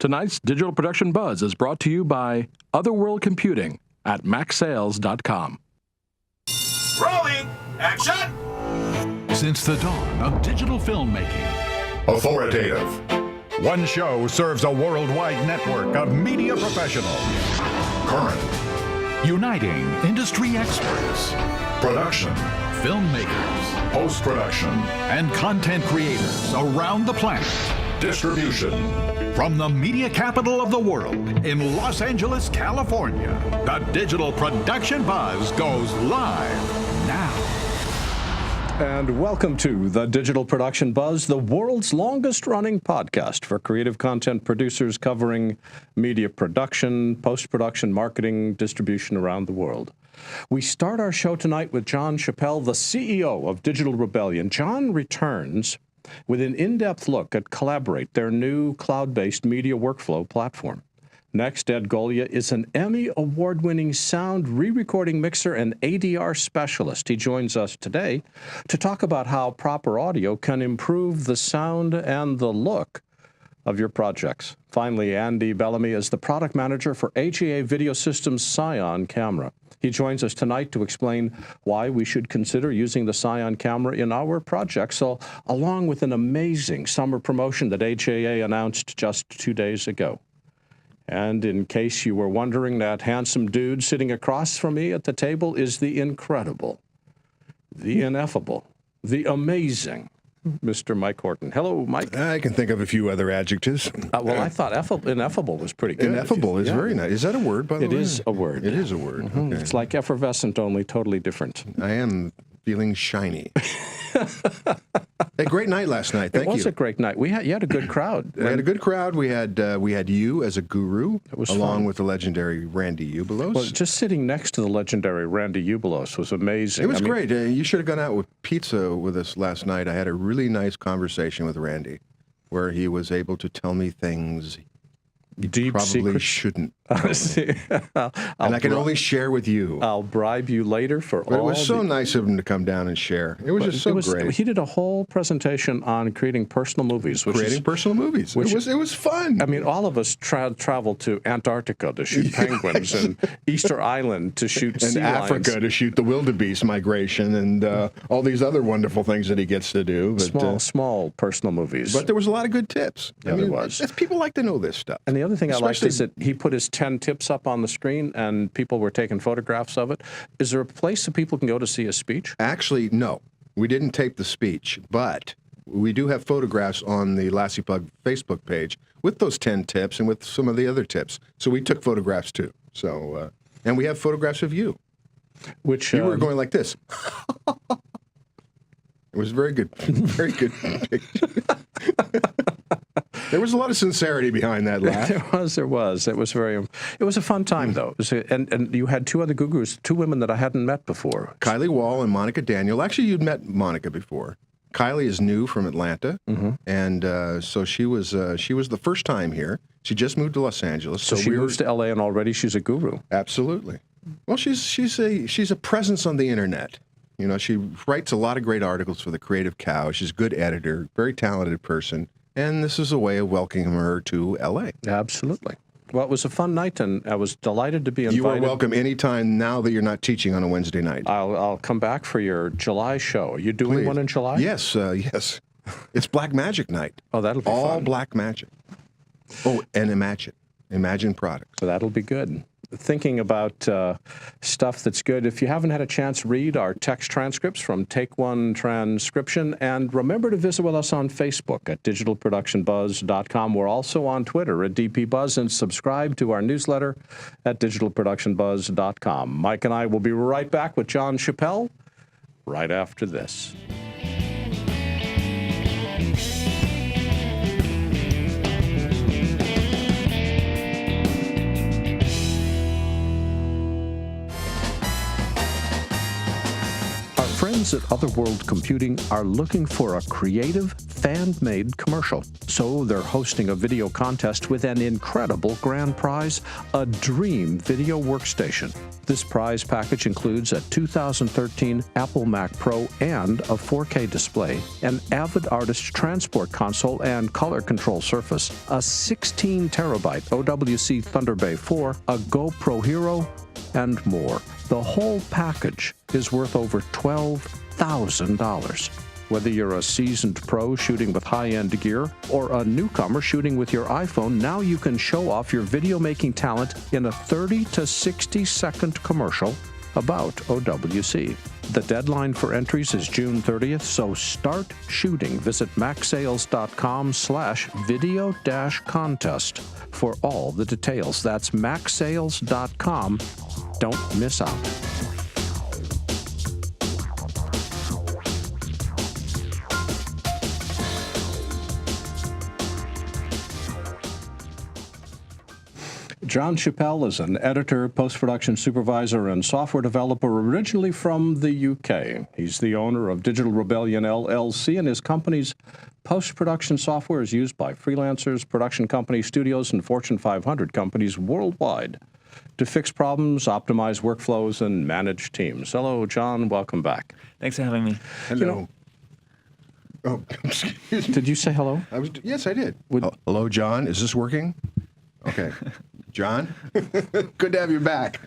Tonight's Digital Production Buzz is brought to you by Otherworld Computing at MacSales.com. Rolling! Action! Since the dawn of digital filmmaking, Authoritative. one show serves a worldwide network of media professionals, Current. uniting industry experts, Production. filmmakers, Post-production. and content creators around the planet. Distribution. From the media capital of the world in Los Angeles, California, the Digital Production Buzz goes live now. And welcome to the Digital Production Buzz, the world's longest-running podcast for creative content producers covering media production, post-production, marketing, distribution around the world. We start our show tonight with Jon Chappell, the CEO of Digital Rebellion. Jon returns with an in-depth look at Kollaborate, their new cloud-based media workflow platform. Next, Ed Golya is an Emmy Award-winning sound re-recording mixer and ADR specialist. He joins us today to talk about how proper audio can improve the sound and the look of your projects. Finally, Andy Bellamy is the product manager for AGA Video Systems CION camera. He joins us tonight to explain why we should consider using the CION camera in our projects, along with an amazing summer promotion that AGA announced just 2 days ago. And in case you were wondering, that handsome dude sitting across from me at the table is the incredible, the ineffable, the amazing Mr. Mike Horton. Hello, Mike. I can think of a few other adjectives. Well, I thought ineffable was pretty good. Ineffable is very nice. Is that a word, by the way? It is a word. It is a word. Mm-hmm. Okay. It's like effervescent, only totally different. I am feeling shiny. A great night last night. Thank you. It was a great night. You had a good crowd. We had a good crowd. We had you as a guru, along fun. with the legendary Randy Ubelos. Well, just sitting next to the legendary Randy Ubelos was amazing. It was great. You should have gone out with pizza with us last night. I had a really nice conversation with Randy, where he was able to tell me things he Deep probably secrets. shouldn't. And I can only share with you. I'll bribe you later for But all. it was so nice of him to come down and share. It was just so great. He did a whole presentation on creating personal movies. Personal movies. It was fun. I mean, all of us traveled to Antarctica to shoot penguins and Easter Island to shoot sea and lions. Africa to shoot the wildebeest migration and all these other wonderful things that he gets to do. But, small personal movies. But there was a lot of good tips. Yeah, there was. People like to know this stuff. And the other thing I liked is that he put his 10 tips up on the screen and people were taking photographs of it. Is there a place that people can go to see his speech? Actually, no. We didn't tape the speech, but we do have photographs on the Lassie Pug Facebook page with those 10 tips and with some of the other tips. So we took photographs too. So, and we have photographs of you. Which you were going like this. It was very good. Very good picture. There was a lot of sincerity behind that laugh. There was. It was a fun time, though. And you had two other gurus, two women that I hadn't met before. Kylie Wall and Monica Daniel. Actually, you'd met Monica before. Kylie is new from Atlanta, and so she was the first time here. She just moved to Los Angeles. So she moves to LA, and already she's a guru. Absolutely. Well, she's a presence on the internet. You know, she writes a lot of great articles for the Creative Cow. She's a good editor, very talented person. And this is a way of welcoming her to L.A. Absolutely. Well, it was a fun night, and I was delighted to be invited. You are welcome anytime now that you're not teaching on a Wednesday night. I'll come back for your July show. Are you doing one in July? Yes, yes. It's Black Magic Night. Oh, that'll be all fun. Black Magic. Oh, and Imagine products. So that'll be good. Thinking about stuff that's good. If you haven't had a chance, read our text transcripts from Take One Transcription. And remember to visit with us on Facebook at digitalproductionbuzz.com. We're also on Twitter at DPBuzz, and subscribe to our newsletter at digitalproductionbuzz.com. Mike and I will be right back with Jon Chappell right after this. fans at Otherworld Computing are looking for a creative, fan-made commercial. So they're hosting a video contest with an incredible grand prize, a dream video workstation. This prize package includes a 2013 Apple Mac Pro and a 4K display, an Avid Artist transport console and color control surface, a 16-terabyte OWC Thunder Bay 4, a GoPro Hero, and more. The whole package is worth over $12,000. Whether you're a seasoned pro shooting with high-end gear or a newcomer shooting with your iPhone, now you can show off your video-making talent in a 30 to 60-second commercial about OWC. The deadline for entries is June 30th, so start shooting. Visit macsales.com/video-contest for all the details. That's macsales.com. Don't miss out. Jon Chappell is an editor, post-production supervisor, and software developer originally from the UK. He's the owner of Digital Rebellion LLC, and his company's post-production software is used by freelancers, production companies, studios, and Fortune 500 companies worldwide to fix problems, optimize workflows, and manage teams. Hello, Jon. Welcome back. Thanks for having me. Hello. Excuse me. Did you say hello? Yes, I did. Hello, John. Is this working? Okay. John, good to have you back.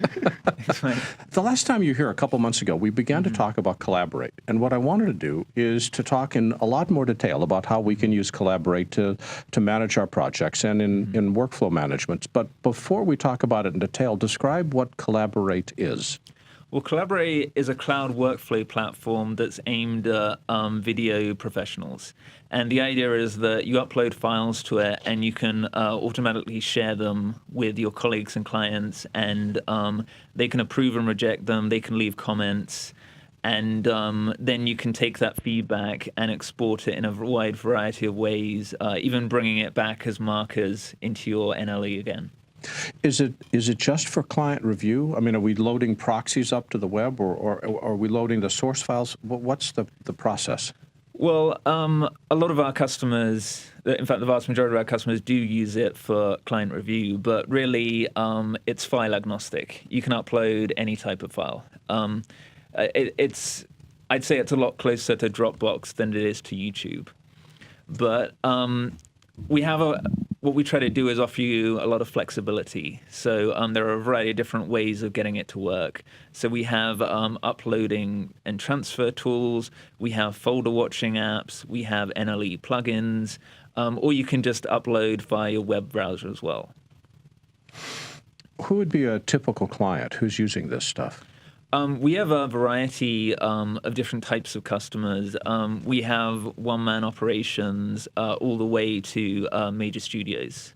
The last time you were here, a couple months ago, we began to talk about Kollaborate. And what I wanted to do is to talk in a lot more detail about how we can use Kollaborate to manage our projects and in workflow management. But before we talk about it in detail, describe what Kollaborate is. Well, Kollaborate is a cloud workflow platform that's aimed at video professionals. And the idea is that you upload files to it and you can automatically share them with your colleagues and clients, and they can approve and reject them, they can leave comments, and then you can take that feedback and export it in a wide variety of ways, even bringing it back as markers into your NLE again. Is it just for client review? I mean, are we loading proxies up to the web, or are we loading the source files? What's the process? Well, a lot of our customers, in fact, the vast majority of our customers do use it for client review, but really it's file agnostic. You can upload any type of file. I'd say it's a lot closer to Dropbox than it is to YouTube. But we have what we try to do is offer you a lot of flexibility. So there are a variety of different ways of getting it to work. So we have uploading and transfer tools. We have folder watching apps. We have NLE plugins. Or you can just upload via your web browser as well. Who would be a typical client who's using this stuff? We have a variety of different types of customers. We have one-man operations all the way to major studios.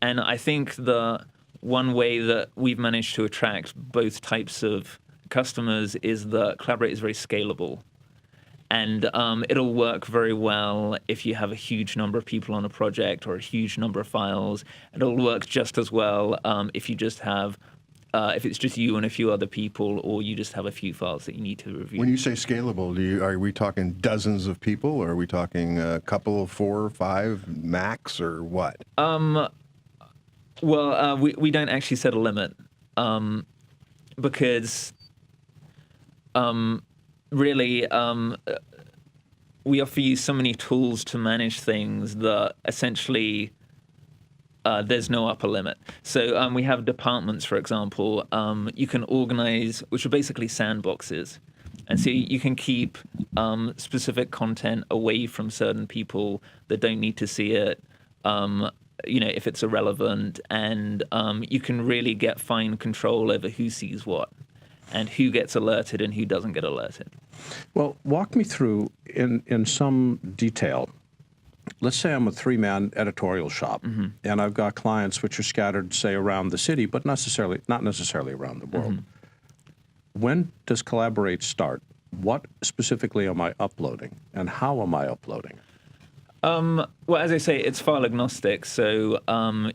And I think the one way that we've managed to attract both types of customers is that Kollaborate is very scalable. And it'll work very well if you have a huge number of people on a project or a huge number of files. It'll work just as well if you just have if it's just you and a few other people, or you just have a few files that you need to review. When you say scalable, are we talking dozens of people, or are we talking a couple, 4 or 5 max, or what? Well, we don't actually set a limit because really we offer you so many tools to manage things that essentially there's no upper limit. So we have departments, for example. You can organize, which are basically sandboxes. And so you can keep specific content away from certain people that don't need to see it, if it's irrelevant. And you can really get fine control over who sees what and who gets alerted and who doesn't get alerted. Well, walk me through in some detail. Let's say I'm a 3-man editorial shop, and I've got clients which are scattered, say, around the city, but not necessarily around the world. When does Kollaborate start? What specifically am I uploading, and how am I uploading? Well, as I say, it's file agnostic, so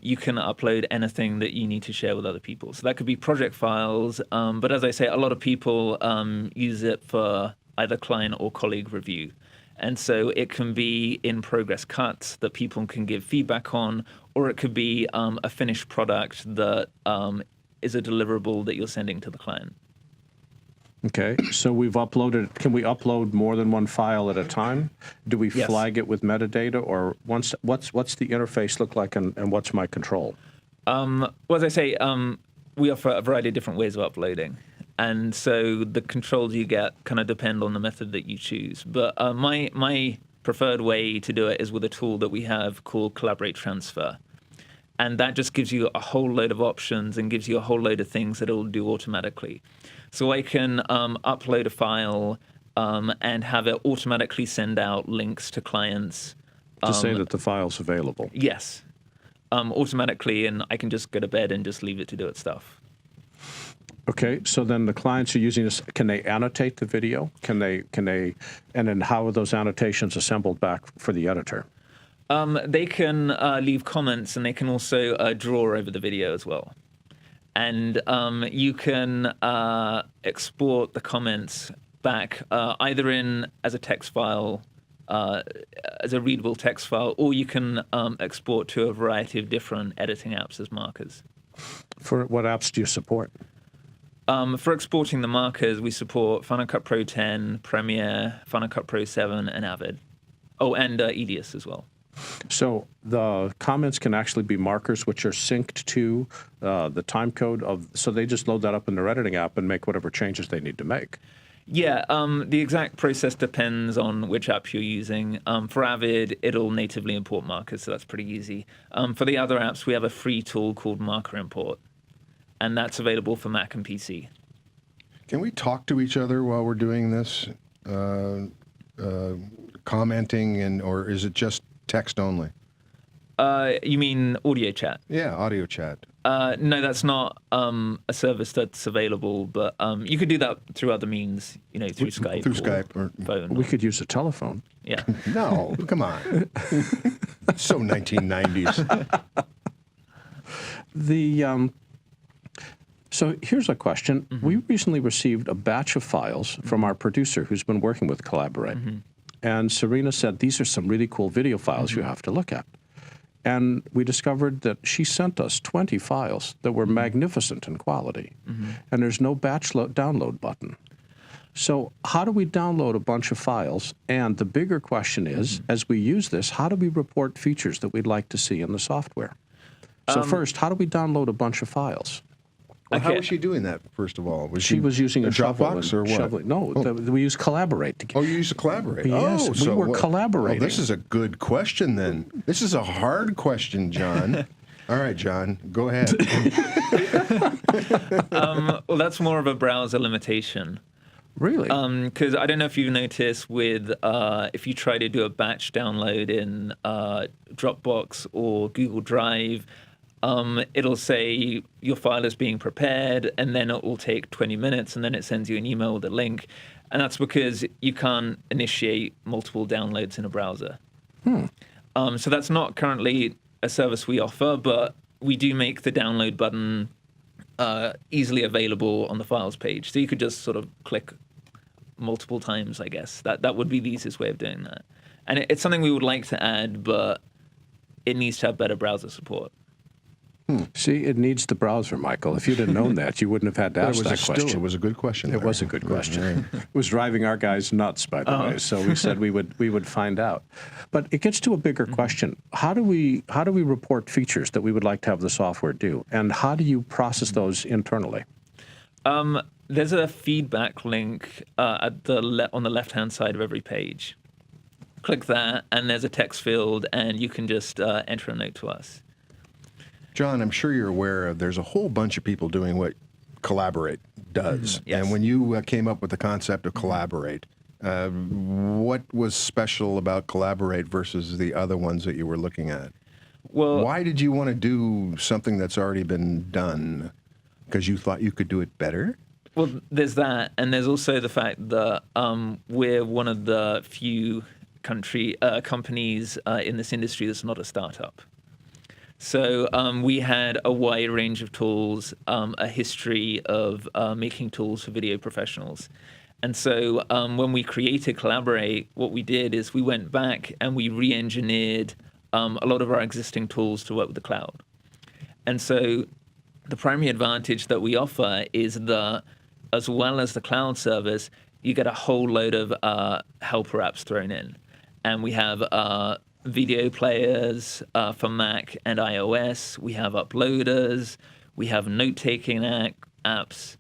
you can upload anything that you need to share with other people. So that could be project files, but as I say, a lot of people use it for either client or colleague review. And so it can be in progress cuts that people can give feedback on, or it could be a finished product that is a deliverable that you're sending to the client. Okay, so we've uploaded. Can we upload more than one file at a time? Do we Yes. flag it with metadata, or what's the interface look like, and what's my control? Well, as I say, we offer a variety of different ways of uploading. And so the controls you get kind of depend on the method that you choose. But my preferred way to do it is with a tool that we have called Kollaborate Transfer. And that just gives you a whole load of options and gives you a whole load of things that it'll do automatically. So I can upload a file and have it automatically send out links to clients. To say that the file's available. Yes. Automatically, and I can just go to bed and just leave it to do its stuff. Okay, so then the clients are using this. Can they annotate the video? Can they? And then how are those annotations assembled back for the editor? They can leave comments, and they can also draw over the video as well. And you can export the comments back either as a text file, as a readable text file, or you can export to a variety of different editing apps as markers. For what apps do you support? For exporting the markers, we support Final Cut Pro 10, Premiere, Final Cut Pro 7, and Avid. Oh, and EDIUS as well. So the comments can actually be markers which are synced to the time code of, so they just load that up in their editing app and make whatever changes they need to make. Yeah, the exact process depends on which app you're using. For Avid, it'll natively import markers, so that's pretty easy. For the other apps, we have a free tool called Marker Import, and that's available for Mac and PC. Can we talk to each other while we're doing this, commenting, or is it just text only? You mean audio chat? Yeah, audio chat. No, that's not a service that's available, but you could do that through other means, through Skype. Through Skype or phone. We could use a telephone. Yeah. No, come on. So 1990s. So here's a question. Mm-hmm. We recently received a batch of files from our producer who's been working with Kollaborate. Mm-hmm. And Serena said, these are some really cool video files you have to look at. And we discovered that she sent us 20 files that were magnificent in quality. And there's no batch download button. So how do we download a bunch of files? And the bigger question is, as we use this, how do we report features that we'd like to see in the software? So first, how do we download a bunch of files? Well, how was she doing that, first of all? She was using a Dropbox or what? Shoveling. No, we use Kollaborate. Oh, you used to Kollaborate? Yes, we were collaborating. Oh, this is a good question, then. This is a hard question, John. All right, John, go ahead. Well, that's more of a browser limitation. Really? Because I don't know if you've noticed with if you try to do a batch download in Dropbox or Google Drive, it'll say your file is being prepared, and then it will take 20 minutes, and then it sends you an email with a link. And that's because you can't initiate multiple downloads in a browser. So that's not currently a service we offer, but we do make the download button easily available on the files page. So you could just sort of click multiple times, I guess. That would be the easiest way of doing that. And it's something we would like to add, but it needs to have better browser support. See, it needs the browser, Michael. If you'd have known that, you wouldn't have had to ask that question. It was a good question. It was a good question. It was driving our guys nuts, by the way. So we said we would find out. But it gets to a bigger question. How do we report features that we would like to have the software do, and how do you process those internally? There's a feedback link on the left-hand side of every page. Click that, and there's a text field, and you can just enter a note to us. John, I'm sure you're aware there's a whole bunch of people doing what Kollaborate does. Yes. And when you came up with the concept of Kollaborate, what was special about Kollaborate versus the other ones that you were looking at? Well, why did you want to do something that's already been done? Because you thought you could do it better? Well, there's that, and there's also the fact that we're one of the few companies in this industry that's not a startup. So we had a wide range of tools, a history of making tools for video professionals. And so when we created Kollaborate, what we did is we went back and we re-engineered a lot of our existing tools to work with the cloud. And so the primary advantage that we offer is that as well as the cloud service, you get a whole load of helper apps thrown in. And we have video players for Mac and iOS. We have uploaders. We have note-taking apps.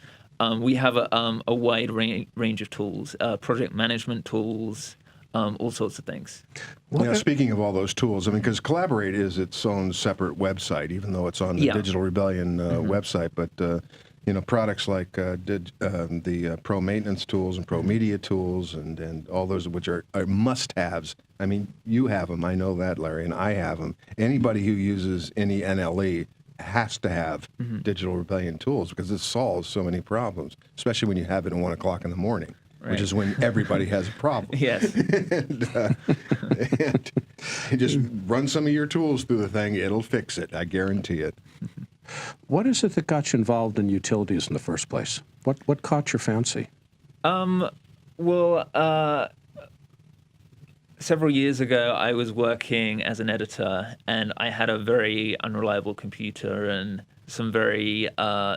We have a wide range of tools, project management tools, all sorts of things. Now, speaking of all those tools, I mean, because Kollaborate is its own separate website, even though it's on the Digital Rebellion website. But products like the pro maintenance tools and pro media tools and all those which are must-haves. I mean, you have them. I know that, Larry, and I have them. Anybody who uses any NLE has to have Digital Rebellion tools because it solves so many problems, especially when you have it at 1 o'clock in the morning. Right. Which is when everybody has a problem. Yes. and you just run some of your tools through the thing, it'll fix it. I guarantee it. What is it that got you involved in utilities in the first place? What caught your fancy? Several years ago, I was working as an editor, and I had a very unreliable computer and some very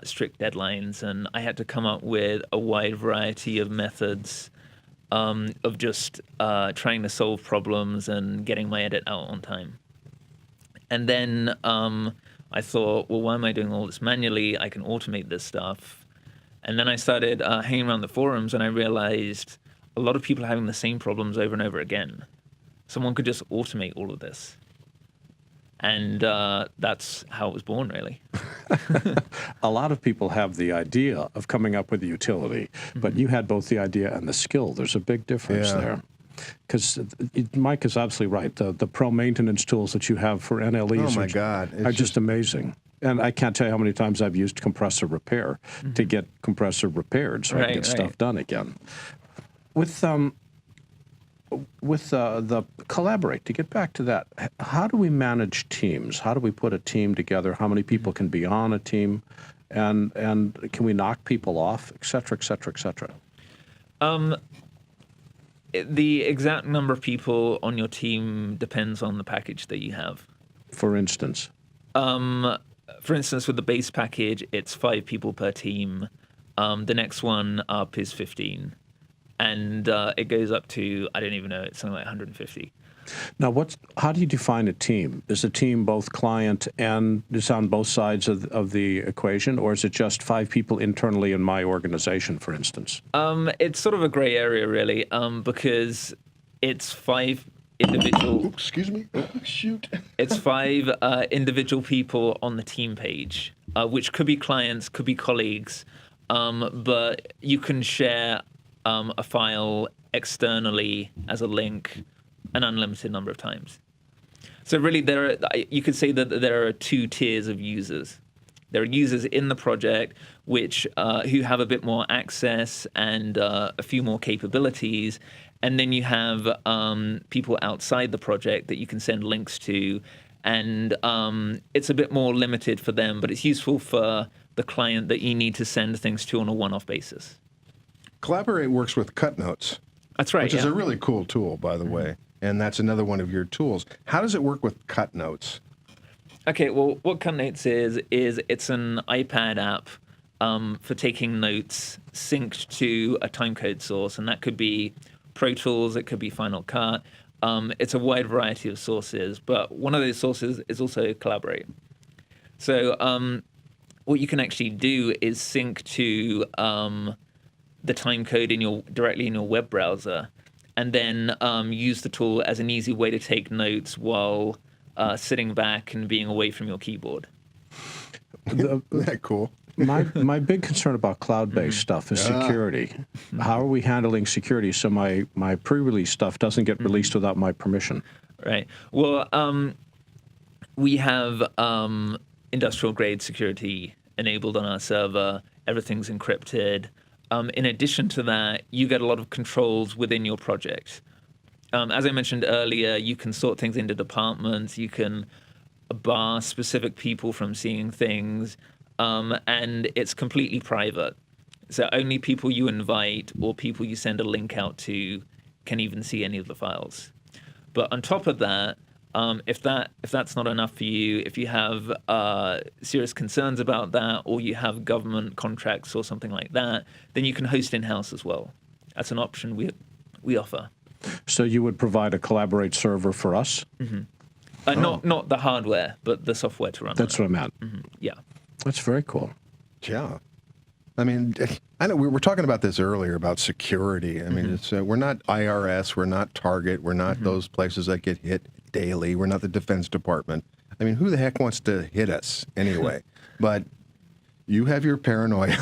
strict deadlines, and I had to come up with a wide variety of methods of just trying to solve problems and getting my edit out on time. And then I thought, well, why am I doing all this manually? I can automate this stuff. And then I started hanging around the forums, and I realized a lot of people are having the same problems over and over again. Someone could just automate all of this. And that's how it was born, really. A lot of people have the idea of coming up with a utility, but you had both the idea and the skill. There's a big difference there. Because Mike is absolutely right. The pro maintenance tools that you have for NLEs are just amazing. And I can't tell you how many times I've used compressor repair to get compressor repaired so I can get stuff done again. With the Kollaborate, to get back to that, how do we manage teams? How do we put a team together? How many people can be on a team? And can we knock people off, et cetera, et cetera, et cetera? The exact number of people on your team depends on the package that you have. For instance? With the base package, it's 5 people per team. The next one up is 15. And it goes up to, I don't even know, it's something like 150. Now, how do you define a team? Is a team both client and is on both sides of the equation, or is it just 5 people internally in my organization, for instance? It's sort of a gray area, really, because it's 5 individual... Excuse me? Oh, shoot. It's 5 individual people on the team page, which could be clients, could be colleagues, but you can share a file externally as a link an unlimited number of times. So really, you could say that there are 2 tiers of users. There are users in the project who have a bit more access and a few more capabilities, and then you have people outside the project that you can send links to, and it's a bit more limited for them, but it's useful for the client that you need to send things to on a one-off basis. Kollaborate works with cut notes. That's right. Which is a really cool tool, by the way. And that's another one of your tools. How does it work with cut notes? Okay, well, what cut notes is it's an iPad app for taking notes synced to a timecode source. And that could be Pro Tools, it could be Final Cut. It's a wide variety of sources, but one of those sources is also Kollaborate. So what you can actually do is sync to the time code directly in your web browser, and then use the tool as an easy way to take notes while sitting back and being away from your keyboard. Isn't that cool? My big concern about cloud-based stuff is security. How are we handling security so my pre-release stuff doesn't get released without my permission? Right. Well, we have industrial-grade security enabled on our server. Everything's encrypted. In addition to that, you get a lot of controls within your project. As I mentioned earlier, you can sort things into departments. You can bar specific people from seeing things. And it's completely private. So only people you invite or people you send a link out to can even see any of the files. But on top of that, if that's not enough for you, if you have serious concerns about that, or you have government contracts or something like that, then you can host in-house as well. That's an option we offer. So you would provide a Kollaborate server for us? Not the hardware, but the software to run. That's what I meant. Yeah. That's very cool. Yeah. I mean, I know we were talking about this earlier about security. I mean, it's, we're not IRS, we're not Target, we're not those places that get hit daily. We're not the Defense Department. I mean, who the heck wants to hit us anyway? But you have your paranoia,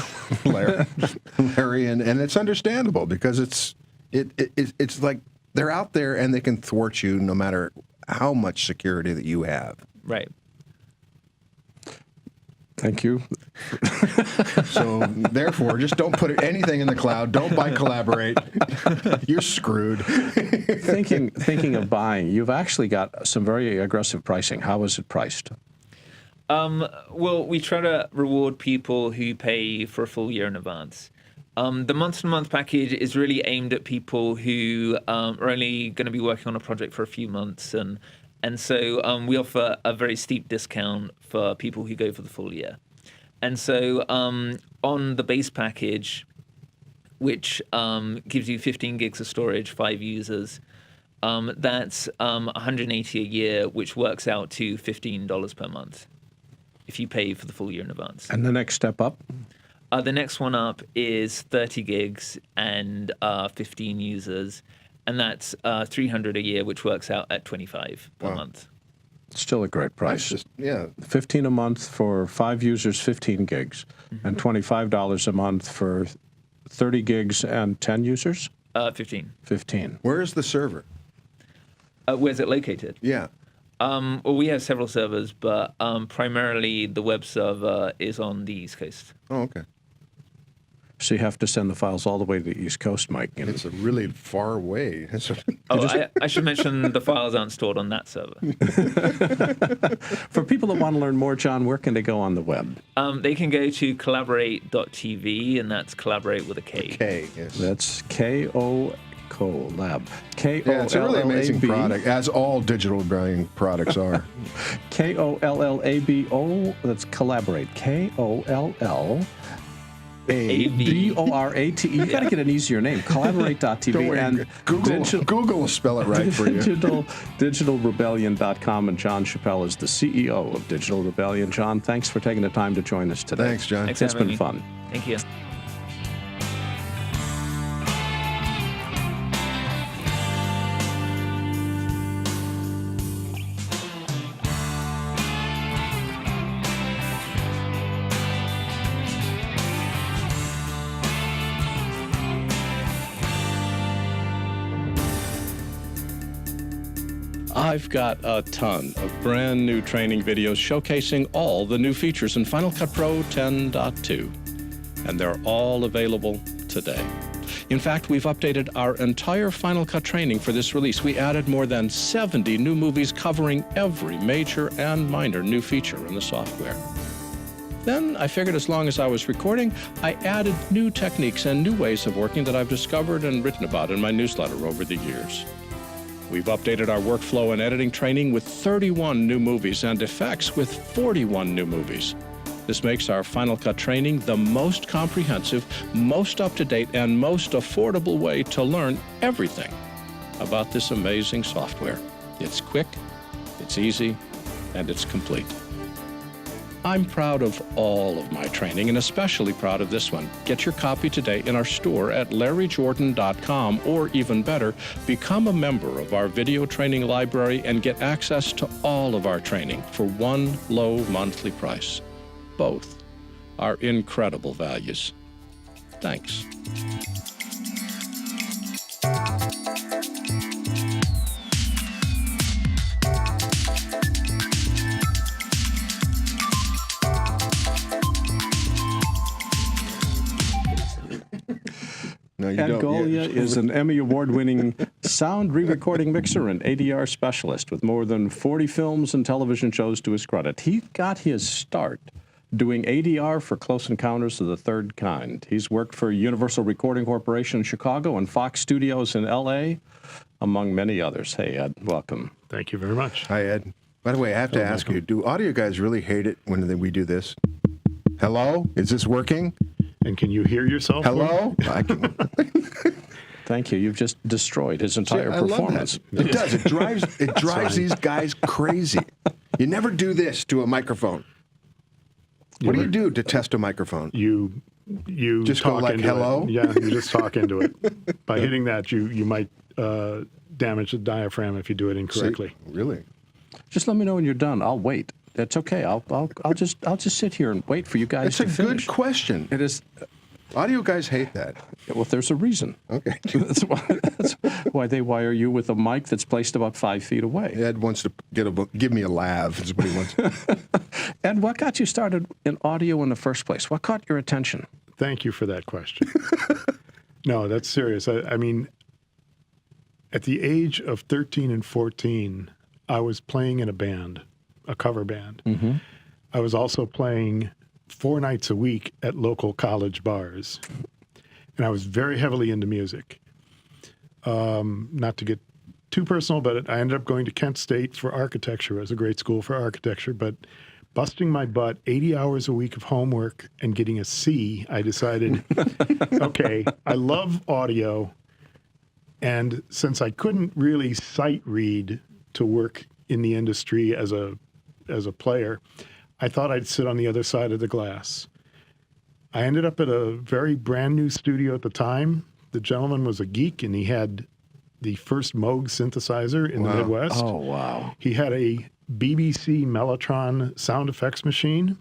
Larry, and it's understandable because it's like they're out there and they can thwart you no matter how much security that you have. Right. Thank you. So therefore, just don't put anything in the cloud. Don't buy Kollaborate. You're screwed. Thinking of buying, you've actually got some very aggressive pricing. How is it priced? Well, we try to reward people who pay for a full year in advance. The month-to-month package is really aimed at people who are only going to be working on a project for a few months, and so we offer a very steep discount for people who go for the full year. And so on the base package, which gives you 15 gigs of storage, 5 users, that's $180 a year, which works out to $15 per month if you pay for the full year in advance. And the next step up? The next one up is 30 gigs and 15 users, and that's $300 a year, which works out at $25 per month. Still a great price. Just, yeah. $15 a month for 5 users, 15 gigs, and $25 a month for 30 gigs and 10 users? 15. 15. Where is the server? Where's it located? Yeah. Well, we have several servers, but primarily the web server is on the East Coast. Oh, okay. So you have to send the files all the way to the East Coast, Mike. And It's a really far way. I should mention the files aren't stored on that server. for people that want to learn more, John, where can they go on the web? They can go to kollaborate.tv, and that's collaborate with a K. K, yes. That's K-O Collab. K-O-L-L-A-B. Yeah, it's a really amazing product, as all Digital Rebellion products are. K-O-L-L-A-B-O, that's Kollaborate. K-O-L-L-A-B-O-R-A-T-E. You got to get an easier name. Kollaborate.tv. Don't worry, and Google will spell it right for you. DigitalRebellion.com, and Jon Chappell is the CEO of Digital Rebellion. John, thanks for taking the time to join us today. Thanks, John. Thanks It's for been having me. fun. Thank you. I've got a ton of brand new training videos showcasing all the new features in Final Cut Pro 10.2, and they're all available today. In fact, we've updated our entire Final Cut training for this release. We added more than 70 new movies covering every major and minor new feature in the software. Then I figured as long as I was recording, I added new techniques and new ways of working that I've discovered and written about in my newsletter over the years. We've updated our workflow and editing training with 31 new movies and effects with 41 new movies. This makes our Final Cut training the most comprehensive, most up-to-date, and most affordable way to learn everything about this amazing software. It's quick, it's easy, and it's complete. I'm proud of all of my training, and especially proud of this one. Get your copy today in our store at larryjordan.com, or even better, become a member of our video training library and get access to all of our training for one low monthly price. Both are incredible values. Thanks. No, you Ed don't. Golya is an Emmy Award-winning sound re-recording mixer and ADR specialist with more than 40 films and television shows to his credit. He got his start doing ADR for Close Encounters of the Third Kind. He's worked for Universal Recording Corporation in Chicago and Fox Studios in L.A., among many others. Hey, Ed, welcome. Thank you very much. Hi, Ed. By the way, I have to ask you, do audio guys really hate it when we do this? Hello? Is this working? And can you hear yourself? Hello? I can... Thank you. You've just destroyed his entire performance. It does. It drives these guys crazy. You never do this to a microphone. What do you do to test a microphone? You just talk go like, into hello? It. Yeah, you just talk into it. By hitting that, you might damage the diaphragm if you do it incorrectly. See? Really? Just let me know when you're done. I'll wait. That's okay. I'll just sit here and wait for you guys to finish. It's a good question. It is. Audio guys hate that. Well, there's a reason. Okay. That's why they wire you with a mic that's placed about 5 feet away. Ed wants to give me a laugh. Is what he wants. Ed, what got you started in audio in the first place? What caught your attention? Thank you for that question. No, that's serious. I mean, at the age of 13 and 14, I was playing in a band, a cover band. Mm-hmm. I was also playing 4 nights a week at local college bars. And I was very heavily into music. Not to get too personal, but I ended up going to Kent State for architecture. It was a great school for architecture, but busting my butt 80 hours a week of homework and getting a C, I decided, okay, I love audio. And since I couldn't really sight read to work in the industry as a player, I thought I'd sit on the other side of the glass. I ended up at a very brand new studio at the time. The gentleman was a geek, and he had the first Moog synthesizer in the Midwest. Oh, wow. He had a BBC Mellotron sound effects machine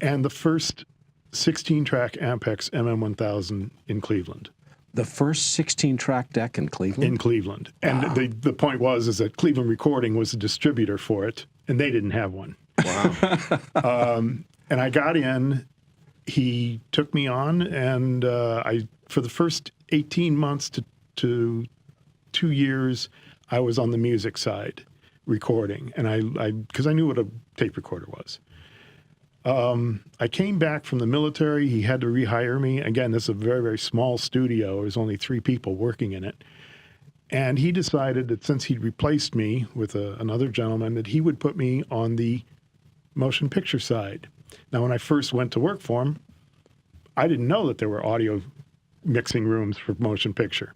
and the first 16-track Ampex MM1000 in Cleveland. The first 16-track deck in Cleveland? In Cleveland. And the point is that Cleveland Recording was the distributor for it, and they didn't have one. Wow. And I got in. He took me on, and for the first 18 months to 2 years, I was on the music side, recording, and because I knew what a tape recorder was. I came back from the military. He had to rehire me. Again, this is a very, very small studio. There was only 3 people working in it. And he decided that since he'd replaced me with another gentleman, that he would put me on the motion picture side. Now, when I first went to work for him, I didn't know that there were audio mixing rooms for motion picture.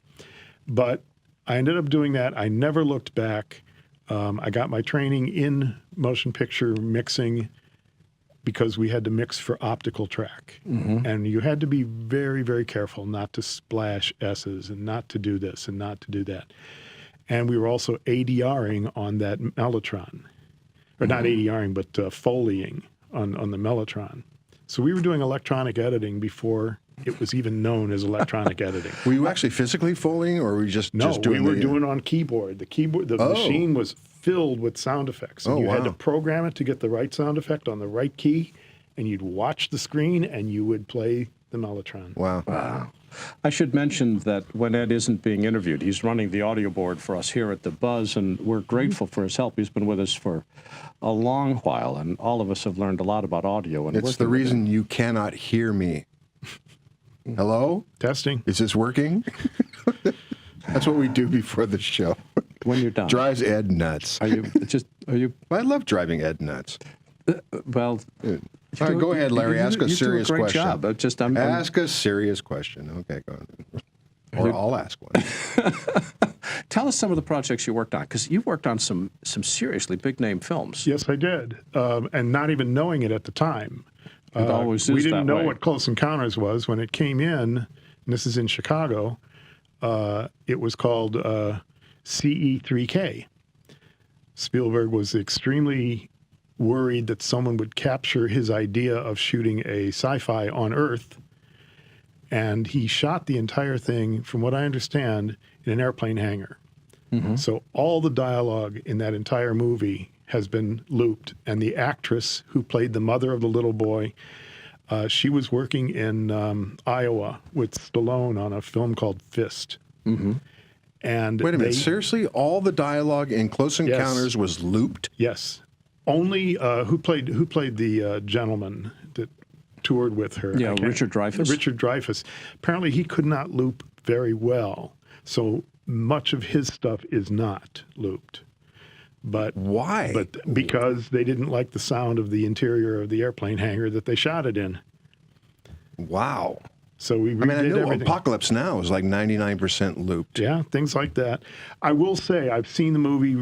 But I ended up doing that. I never looked back. I got my training in motion picture mixing because we had to mix for optical track. Mm-hmm. And you had to be very, very careful not to splash S's and not to do this and not to do that. And we were also ADRing on that Mellotron. Or not ADRing, but Foleying on the Mellotron. So we were doing electronic editing before it was even known as electronic editing. Were you actually physically Foleying, or were you just doing No, we were doing on keyboard. The machine was filled with sound effects. And you had to program it to get the right sound effect on the right key, and you'd watch the screen, and you would play the Mellotron. Wow. I should mention that when Ed isn't being interviewed, he's running the audio board for us here at the BuZZ, and we're grateful for his help. He's been with us for a long while, and all of us have learned a lot about audio. And it's the reason you cannot hear me. Hello? Testing. Is this working? That's what we do before the show. When you're done. Drives Ed nuts. Are you? I love driving Ed nuts. Well... All right, go ahead, Larry. Ask a serious question. Job. Ask a serious question. Okay, go ahead. Or I'll ask one. Tell us some of the projects you worked on, because you worked on some seriously big-name films. Yes, I did, and not even knowing it at the time. It always is we didn't that know way. what Close Encounters was when it came in, and this is in Chicago. It was called CE3K. Spielberg was extremely worried that someone would capture his idea of shooting a sci-fi on Earth, and he shot the entire thing, from what I understand, in an airplane hangar. Mm-hmm. So all the dialogue in that entire movie has been looped, and the actress who played the mother of the little boy, she was working in Iowa with Stallone on a film called Fist. Mm-hmm. And wait a minute, seriously? All the dialogue in Close Encounters was looped? Yes. Only who played the gentleman that toured with her? Yeah, Richard Dreyfuss. Richard Dreyfuss. Apparently, he could not loop very well, so much of his stuff is not looped. But why? But because they didn't like the sound of the interior of the airplane hangar that they shot it in. Wow. So we redid I know everything. Apocalypse Now is like 99% looped. Yeah, things like that. I will say I've seen the movie,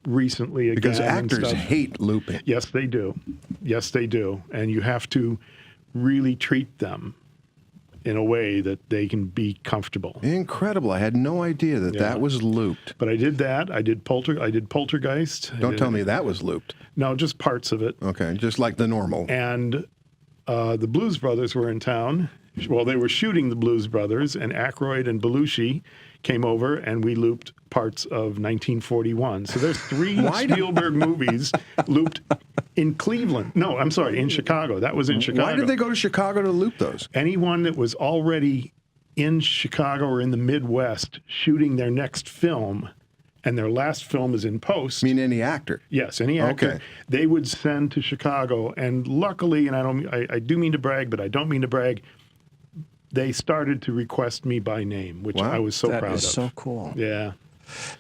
recently again. Because actors and stuff. hate looping. Yes, they do. Yes, they do. And you have to really treat them in a way that they can be comfortable. Incredible. I had no idea that was looped. But I did that. I did Poltergeist. Don't tell me that was looped. No, just parts of it. Okay, just like the normal. And the Blues Brothers were in town. Well, they were shooting the Blues Brothers, and Aykroyd and Belushi came over, and we looped parts of 1941. So there's 3 Spielberg movies looped in Cleveland. No, I'm sorry, in Chicago. That was in Chicago. Why did they go to Chicago to loop those? Anyone that was already in Chicago or in the Midwest shooting their next film, and their last film is in post. You mean any actor? Yes, any actor. Okay. They would send to Chicago, and luckily, and I do mean to brag, but I don't mean to brag, they started to request me by name, which I was so proud of. That is so cool. Yeah.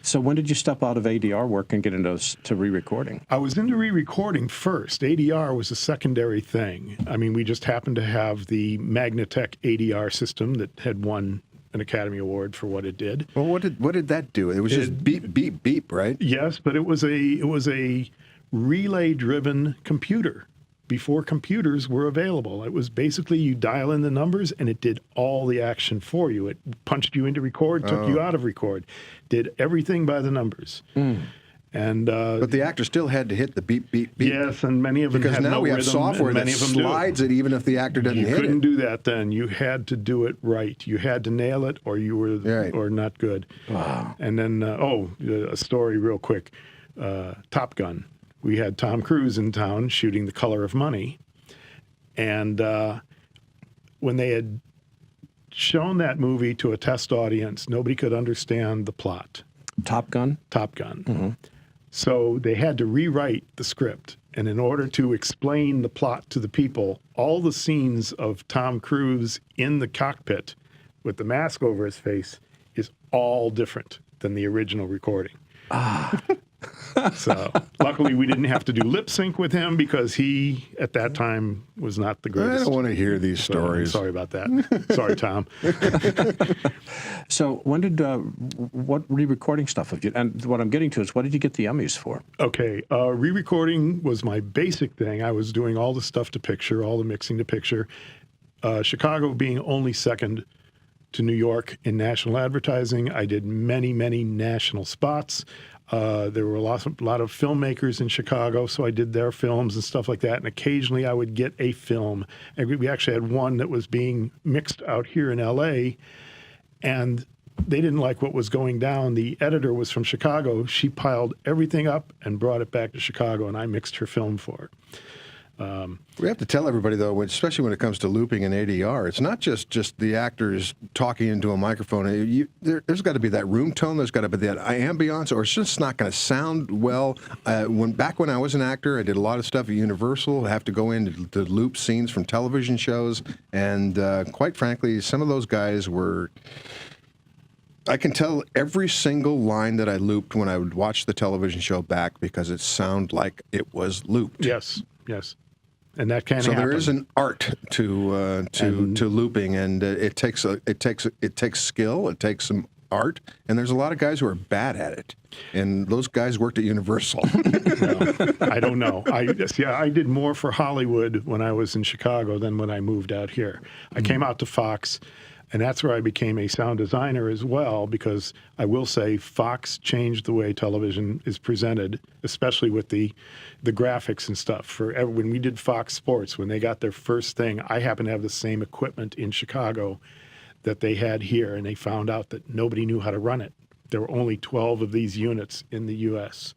So when did you step out of ADR work and get into re-recording? I was into re-recording first. ADR was a secondary thing. I mean, we just happened to have the Magnatech ADR system that had won an Academy Award for what it did. Well, what did that do? It was just beep, beep, beep, right? Yes, but it was a relay-driven computer. Before computers were available. It was basically you dial in the numbers and it did all the action for you. It punched you into record, took you out of record, did everything by the numbers. And but the actor still had to hit the beep, beep, beep. Yes, and many of them because had now no we have rhythm, software and that many of them slides it even if the actor doesn't hit it. You couldn't do that then. You had to do it right. You had to nail it, or you were or not good. Wow. And then a story real quick. Top Gun. We had Tom Cruise in town shooting The Color of Money. And when they had shown that movie to a test audience, nobody could understand the plot. Top Gun? Top Gun. Mm-hmm. So they had to rewrite the script. And in order to explain the plot to the people, all the scenes of Tom Cruise in the cockpit with the mask over his face is all different than the original recording. So luckily we didn't have to do lip sync with him because he, at that time, was not the greatest. I don't want to hear these stories. Sorry about that. Sorry, Tom. So when did, what re-recording stuff have you, and what I'm getting to is what did you get the Emmys for? Okay, re-recording was my basic thing. I was doing all the stuff to picture, all the mixing to picture. Chicago being only second to New York in national advertising. I did many, many national spots. There were a lot of filmmakers in Chicago, so I did their films and stuff like that. And occasionally I would get a film. And we actually had one that was being mixed out here in L.A., and they didn't like what was going down. The editor was from Chicago. She piled everything up and brought it back to Chicago, and I mixed her film for it. We have to tell everybody, though, especially when it comes to looping and ADR, it's not just the actors talking into a microphone. There's got to be that room tone. There's got to be that ambiance, or it's just not going to sound well. Back when I was an actor, I did a lot of stuff at Universal. I have to go in to loop scenes from television shows, and quite frankly, some of those guys were... I can tell every single line that I looped when I would watch the television show back because it sounded like it was looped. Yes, yes. And that can happen. So there is an art to looping, and it takes skill, it takes some art, and there's a lot of guys who are bad at it, and those guys worked at Universal. Well, I don't know. I did more for Hollywood when I was in Chicago than when I moved out here. I came out to Fox, and that's where I became a sound designer as well, because I will say Fox changed the way television is presented, especially with the graphics and stuff. When we did Fox Sports, when they got their first thing, I happened to have the same equipment in Chicago that they had here, and they found out that nobody knew how to run it. There were only 12 of these units in the U.S.,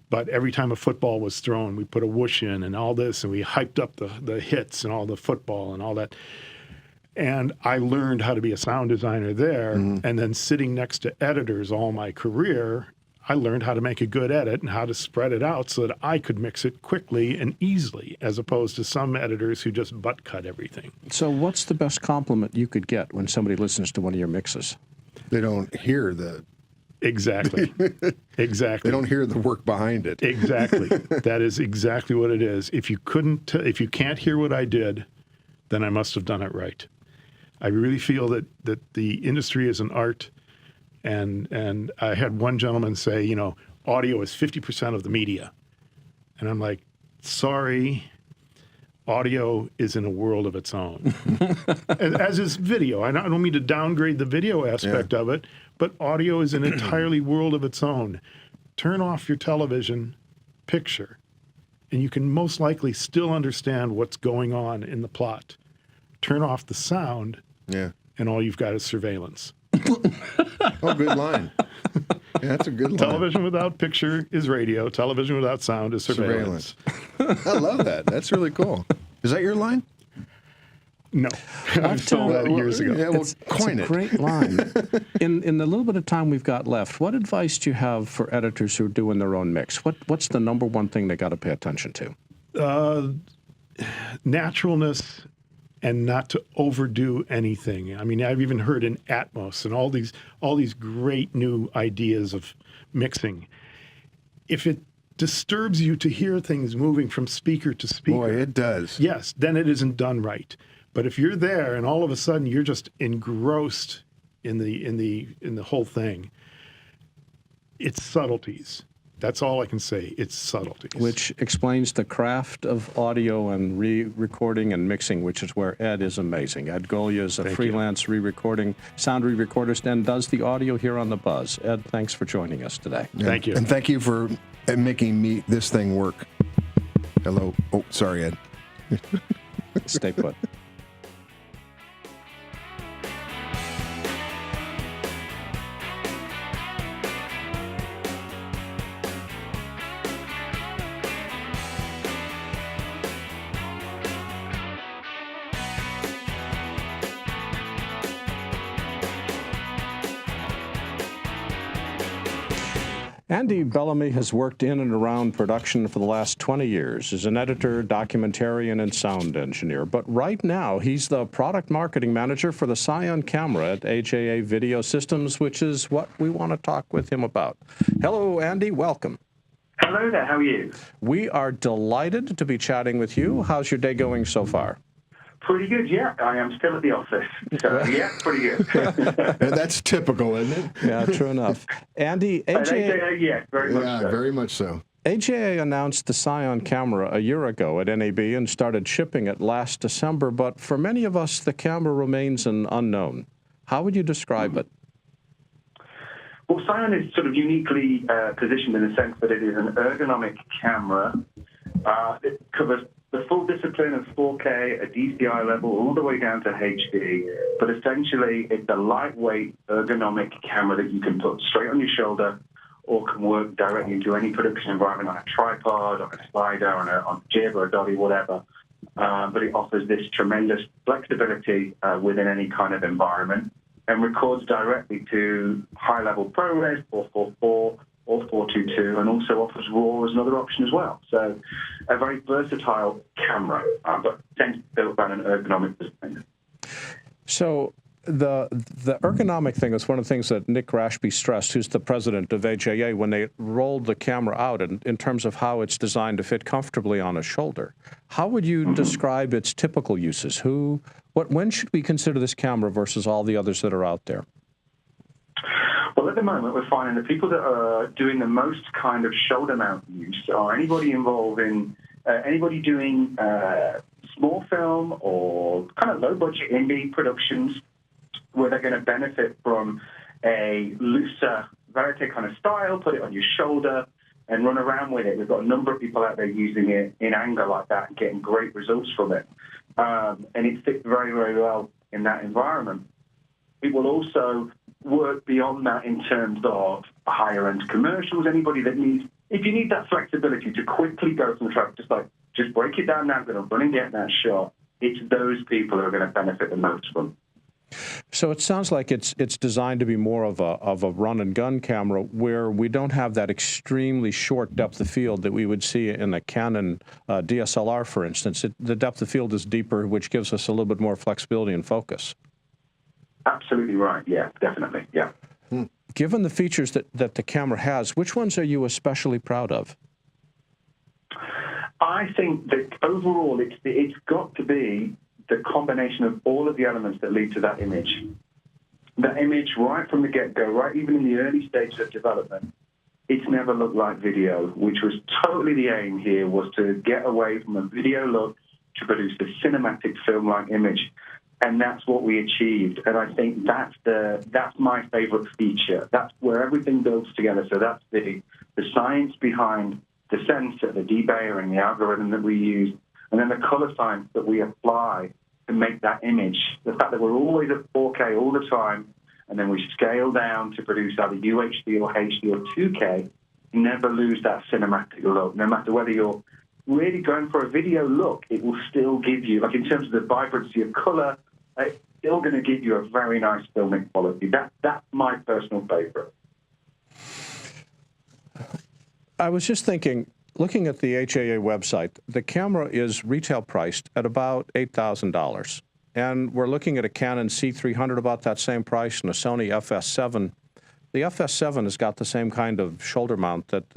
but every time a football was thrown, we put a whoosh in and all this, and we hyped up the hits and all the football and all that. And I learned how to be a sound designer there. And then sitting next to editors all my career, I learned how to make a good edit and how to spread it out so that I could mix it quickly and easily, as opposed to some editors who just butt cut everything. So what's the best compliment you could get when somebody listens to one of your mixes? They don't hear the... Exactly. Exactly. They don't hear the work behind it. Exactly. That is exactly what it is. If you can't hear what I did, then I must have done it right. I really feel that the industry is an art. And I had one gentleman say, you know, audio is 50% of the media. And I'm like, sorry, audio is in a world of its own, as is video. I don't mean to downgrade the video aspect of it, but audio is an entirely world of its own. Turn off your television picture, and you can most likely still understand what's going on in the plot. Turn off the sound, and all you've got is surveillance. Oh, good line. Yeah, that's a good line. Television without picture is radio. Television without sound is surveillance. I love that. That's really cool. Is that your line? No. I was told that years ago. Yeah, well, coin it's a great line. In the little bit of time we've got left, what advice do you have for editors who are doing their own mix? What's the number one thing they got to pay attention to? Naturalness and not to overdo anything. I mean, I've even heard in Atmos and all these great new ideas of mixing. If it disturbs you to hear things moving from speaker to speaker, boy, it does. Yes, then it isn't done right. But if you're there and all of a sudden you're just engrossed in the whole thing, it's subtleties. That's all I can say. It's subtleties. Which explains the craft of audio and re-recording and mixing, which is where Ed is amazing. Ed Golya is a freelance re-recording, sound re-recordist, and does the audio here on the Buzz. Ed, thanks for joining us today. Thank you. And thank you for making this thing work. Hello. Oh, sorry, Ed. Stay put. Andy Bellamy has worked in and around production for the last 20 years as an editor, documentarian, and sound engineer. But right now, he's the product marketing manager for the CION camera at AJA Video Systems, which is what we want to talk with him about. Hello, Andy. Welcome. Hello there. How are you? We are delighted to be chatting with you. How's your day going so far? Pretty good, yeah. I am still at the office. So, yeah, pretty good. That's typical, isn't it? Yeah, true enough. Andy, AJA, yeah, very much so. Very much so. AJA announced the CION camera a year ago at NAB and started shipping it last December, but for many of us, the camera remains an unknown. How would you describe it? Well, CION is sort of uniquely positioned in the sense that it is an ergonomic camera. It covers the full discipline of 4K at DCI level all the way down to HD, but essentially it's a lightweight ergonomic camera that you can put straight on your shoulder or can work directly into any production environment on a tripod, on a slider, on a jib or a dolly, whatever. But it offers this tremendous flexibility within any kind of environment and records directly to high-level ProRes 444 or 422, and also offers RAW as another option as well. So a very versatile camera, but tends to be built around an ergonomic design. So the ergonomic thing is one of the things that Nick Rashby stressed, who's the president of AJA, when they rolled the camera out in terms of how it's designed to fit comfortably on a shoulder. How would you describe its typical uses? When should we consider this camera versus all the others that are out there? Well, at the moment, we're finding the people that are doing the most kind of shoulder mount use are anybody involved in, anybody doing small film or kind of low budget indie productions where they're going to benefit from a looser verite kind of style, put it on your shoulder and run around with it. We've got a number of people out there using it in anger like that and getting great results from it. And it fits very, very well in that environment. It will also work beyond that in terms of higher-end commercials. Anybody that needs, if you need that flexibility to quickly go from the track, just break it down now, I'm going to run and get that shot. It's those people who are going to benefit the most from. So it sounds like it's designed to be more of a run-and-gun camera where we don't have that extremely short depth of field that we would see in a Canon DSLR, for instance. The depth of field is deeper, which gives us a little bit more flexibility and focus. Absolutely right. Yeah, definitely. Yeah. Given the features that the camera has, which ones are you especially proud of? I think that overall it's got to be the combination of all of the elements that lead to that image. That image right from the get-go, right even in the early stages of development, it's never looked like video, which was totally the aim here, was to get away from a video look to produce a cinematic film-like image. And that's what we achieved. And I think that's my favorite feature. That's where everything builds together. So that's the science behind the sensor, the debayer, and the algorithm that we use, and then the color science that we apply to make that image. The fact that we're always at 4K all the time, and then we scale down to produce either UHD or HD or 2K, you never lose that cinematic look. No matter whether you're really going for a video look, it will still give you, like in terms of the vibrancy of color, it's still going to give you a very nice filmic quality. That's my personal favorite. I was just thinking, looking at the HAA website, the camera is retail priced at about $8,000. And we're looking at a Canon C300 about that same price and a Sony FS7. The FS7 has got the same kind of shoulder mount that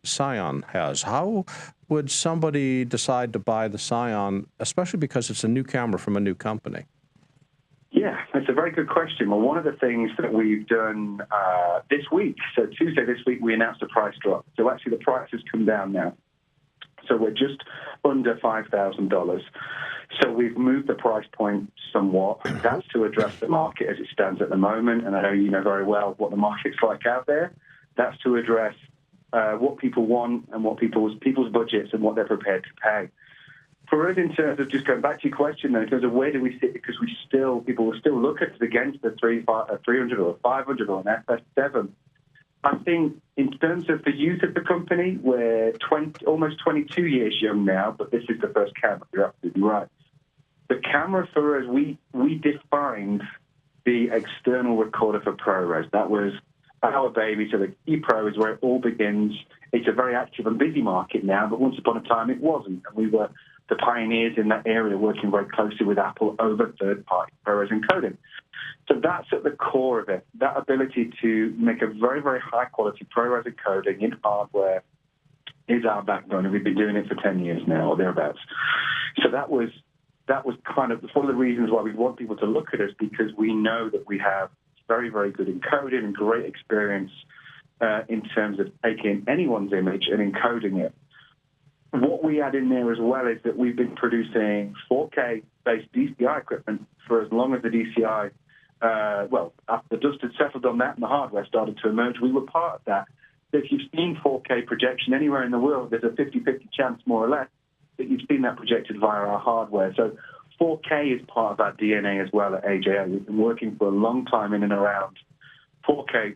CION has. How would somebody decide to buy the CION, especially because it's a new camera from a new company? Yeah, that's a very good question. Well, one of the things that we've done this week, so Tuesday this week, we announced a price drop. So actually the price has come down now. So we're just under $5,000. So we've moved the price point somewhat. That's to address the market as it stands at the moment. And I know you know very well what the market's like out there. That's to address what people want and what people's budgets and what they're prepared to pay. For us, in terms of just going back to your question, though, in terms of where do we sit, because people will still look at it against the 300 or 500 or an FS7. I think in terms of the youth of the company, we're almost 22 years young now, but this is the first camera. You're absolutely right. The camera for us, we defined the external recorder for ProRes. That was our baby. So the ePro is where it all begins. It's a very active and busy market now, but once upon a time it wasn't. And we were the pioneers in that area, working very closely with Apple over third-party ProRes encoding. So that's at the core of it, that ability to make a very, very high-quality ProRes encoding in hardware is our backbone, and we've been doing it for 10 years now, or thereabouts. So that was kind of one of the reasons why we want people to look at us, because we know that we have very, very good encoding and great experience in terms of taking anyone's image and encoding it. What we add in there as well is that we've been producing 4K-based DCI equipment for as long as the DCI, after the dust had settled on that and the hardware started to emerge, we were part of that. So if you've seen 4K projection anywhere in the world, there's a 50-50 chance, more or less, that you've seen that projected via our hardware. So 4K is part of our DNA as well at AJA. We've been working for a long time in and around 4K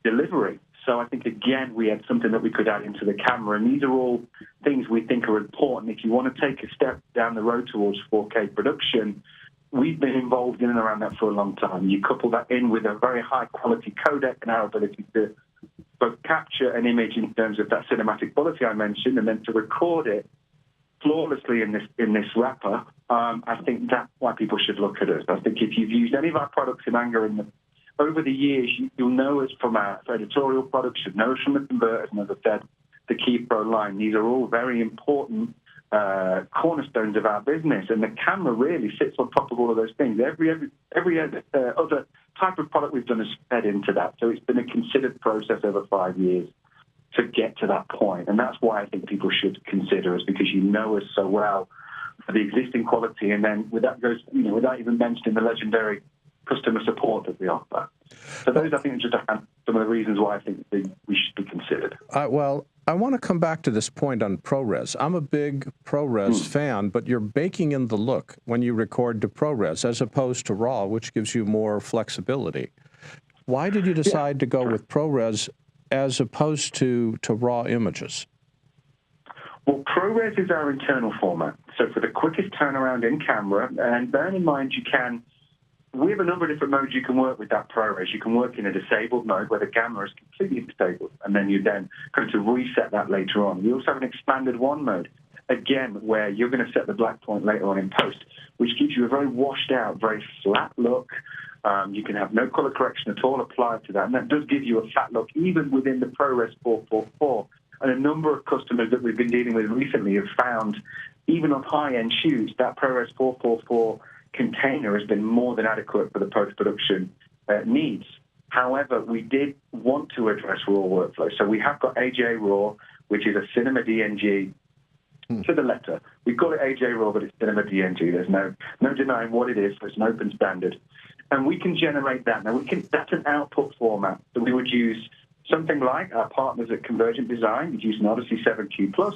delivery. So I think, again, we had something that we could add into the camera. And these are all things we think are important. If you want to take a step down the road towards 4K production, we've been involved in and around that for a long time. You couple that in with a very high-quality codec and our ability to both capture an image in terms of that cinematic quality I mentioned, and then to record it flawlessly in this wrapper. I think that's why people should look at us. I think if you've used any of our products in anger over the years, you'll know us from our editorial products, you'll know us from the converters, and as I said, the Key Pro line. These are all very important cornerstones of our business, and the camera really sits on top of all of those things. Every other type of product we've done has fed into that. So it's been a considered process over 5 years to get to that point, and that's why I think people should consider us, because you know us so well for the existing quality, and then without even mentioning the legendary customer support that we offer. So those, I think, are just some of the reasons why I think we should be considered. Well, I want to come back to this point on ProRes. I'm a big ProRes fan, but you're baking in the look when you record to ProRes as opposed to RAW, which gives you more flexibility. Why did you decide to go with ProRes as opposed to RAW images? Well, ProRes is our internal format. So for the quickest turnaround in camera, and bear in mind you can we have a number of different modes you can work with that ProRes. You can work in a disabled mode where the camera is completely disabled, and then you then going to reset that later on. We also have an expanded one mode, again, where you're going to set the black point later on in post, which gives you a very washed out, very flat look. You can have no color correction at all applied to that, and that does give you a flat look even within the ProRes 444. And a number of customers that we've been dealing with recently have found, even on high-end shoots, that ProRes 444 container has been more than adequate for the post-production needs. However, we did want to address RAW workflow. So we have got AJ RAW, which is a cinema DNG to the letter. We call it AJ RAW, but it's cinema DNG. There's no denying what it is. So it's an open standard. And we can generate that. Now, that's an output format. So we would use something like our partners at Convergent Design. We'd use an Odyssey 7Q Plus